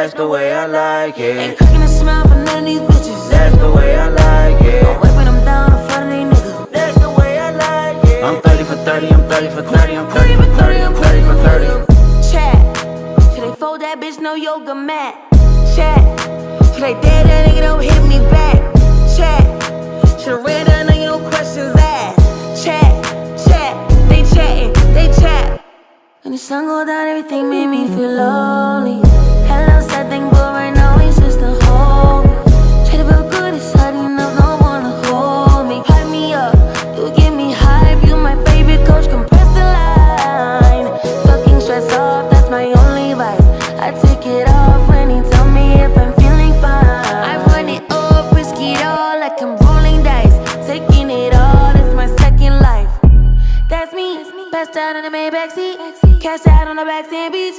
That's the way I like it. Ain't cracking a smile for none of these bitches. That's the way I like it. I'm wiping them down in front of these niggas. That's the way I like it. I'm 30 for 30, I'm 30 for 30, I'm 30 for 30, I'm 30 for 30. Chat, should they fold that bitch, no yoga mat? Chat, should they dare that nigga, don't hit me back? Chat, should've read that nigga, no questions asked. Chat, they chatting, they chat. When the sun go down, everything made me feel lonely. Hello, sad thing, but right now it's just a home. Try to feel good, it's hard enough, no one to hold me. Hype me up, you give me hype. You my favorite coach, compress the line. Fucking stress off, that's my only vice. I take it off when he tell me if I'm feeling fine. I run it up, risk it all like I'm rolling dice. Taking it all, it's my second life. That's me, passed out in the Maybach seat. Cash out on the back sand beach.